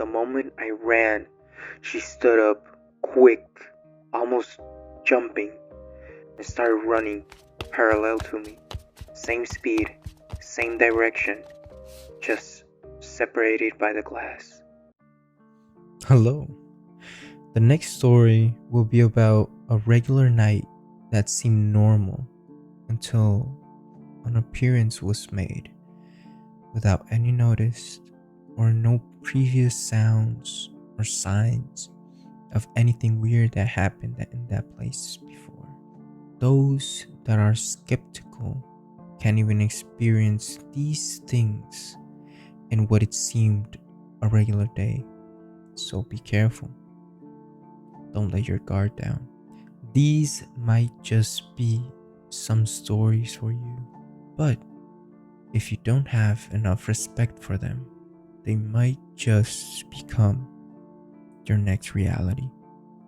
The moment I ran, she stood up, quick, almost jumping, and started running parallel to me. Same speed, same direction, just separated by the glass. Hello. The next story will be about a regular night that seemed normal until an appearance was made without any notice or no previous sounds or signs of anything weird that happened in that place before. Those that are skeptical can't even experience these things in what it seemed a regular day. So be careful. Don't let your guard down. These might just be some stories for you, but if you don't have enough respect for them, they might just become your next reality.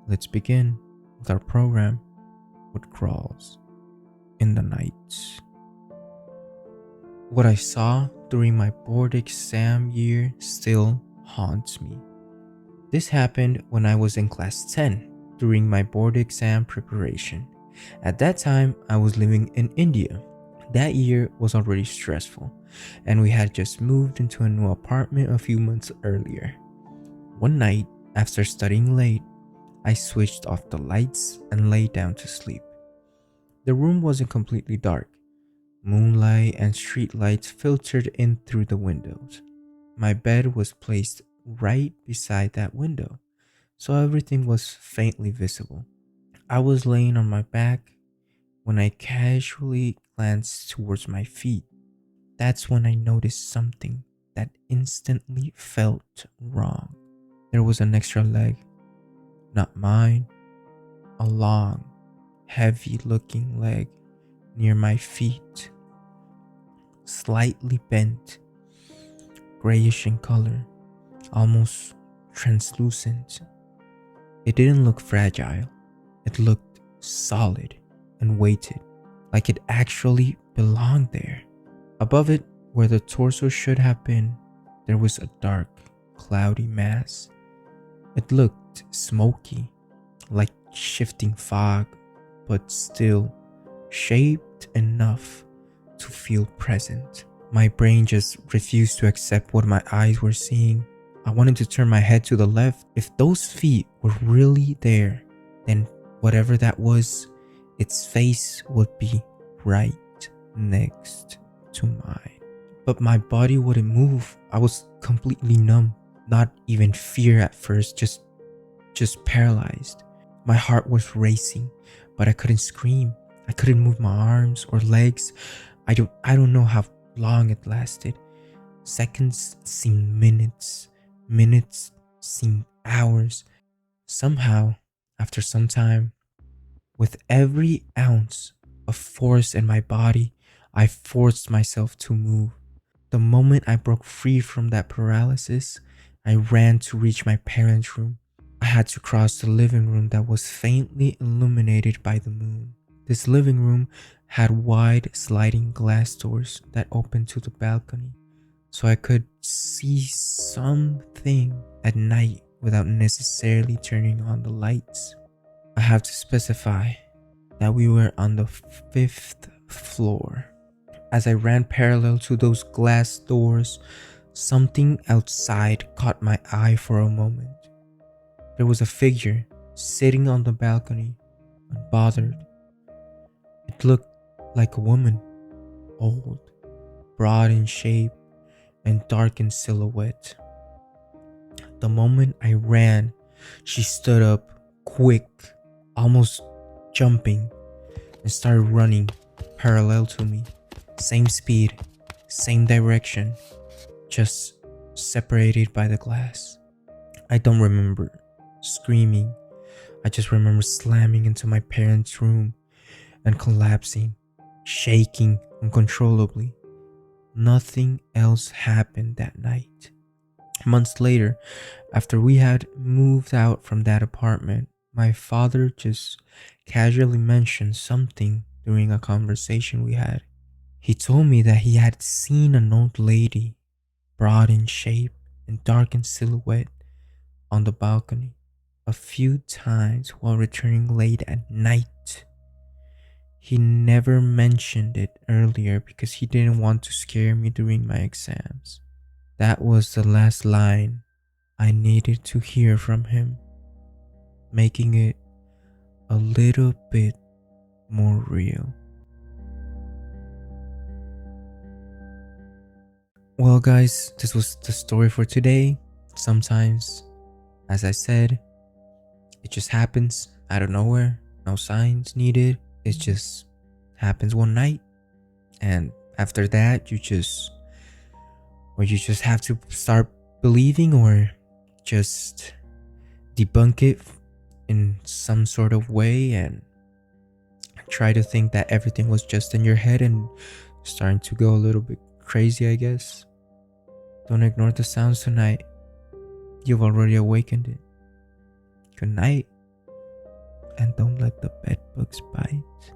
Let's begin with our program with Crawls in the Nights. What I saw during my board exam year still haunts me. This happened when I was in class 10 during my board exam preparation. At that time, I was living in India. That year was already stressful, and we had just moved into a new apartment a few months earlier. One night, after studying late, I switched off the lights and lay down to sleep. The room wasn't completely dark. Moonlight and street lights filtered in through the windows. My bed was placed right beside that window, so everything was faintly visible. I was laying on my back when I casually glanced towards my feet. That's when I noticed something that instantly felt wrong. There was an extra leg, not mine, a long, heavy looking leg near my feet, slightly bent, grayish in color, almost translucent. It didn't look fragile. It looked solid and weighted, like it actually belonged there. Above it, where the torso should have been, there was a dark, cloudy mass. It looked smoky, like shifting fog, but still shaped enough to feel present. My brain just refused to accept what my eyes were seeing. I wanted to turn my head to the left. If those feet were really there, then whatever that was, its face would be right next to mine. But my body wouldn't move. I was completely numb. Not even fear at first, just paralyzed. My heart was racing, but I couldn't scream. I couldn't move my arms or legs. I don't know how long it lasted. Seconds seemed minutes. Minutes seemed hours. Somehow, after some time, with every ounce of force in my body, I forced myself to move. The moment I broke free from that paralysis, I ran to reach my parents' room. I had to cross the living room that was faintly illuminated by the moon. This living room had wide sliding glass doors that opened to the balcony, so I could see something at night without necessarily turning on the lights. I have to specify that we were on the 5th floor. As I ran parallel to those glass doors, something outside caught my eye for a moment. There was a figure sitting on the balcony, unbothered. It looked like a woman, old, broad in shape, and dark in silhouette. The moment I ran, she stood up, quick, almost jumping, and started running parallel to me. Same speed, same direction, just separated by the glass. I don't remember screaming. I just remember slamming into my parents' room and collapsing, shaking uncontrollably. Nothing else happened that night. Months later, after we had moved out from that apartment, my father just casually mentioned something during a conversation we had. He told me that he had seen an old lady, broad in shape and dark in silhouette, on the balcony a few times while returning late at night. He never mentioned it earlier because he didn't want to scare me during my exams. That was the last line I needed to hear from him, making it a little bit more real. Well, guys, this was the story for today. Sometimes, as I said, it just happens out of nowhere, no signs needed. It just happens one night, and after that, you just have to start believing or just debunk it in some sort of way and try to think that everything was just in your head and starting to go a little bit crazy, I guess. Don't ignore the sounds tonight. You've already awakened it. Good night, and don't let the bed bugs bite.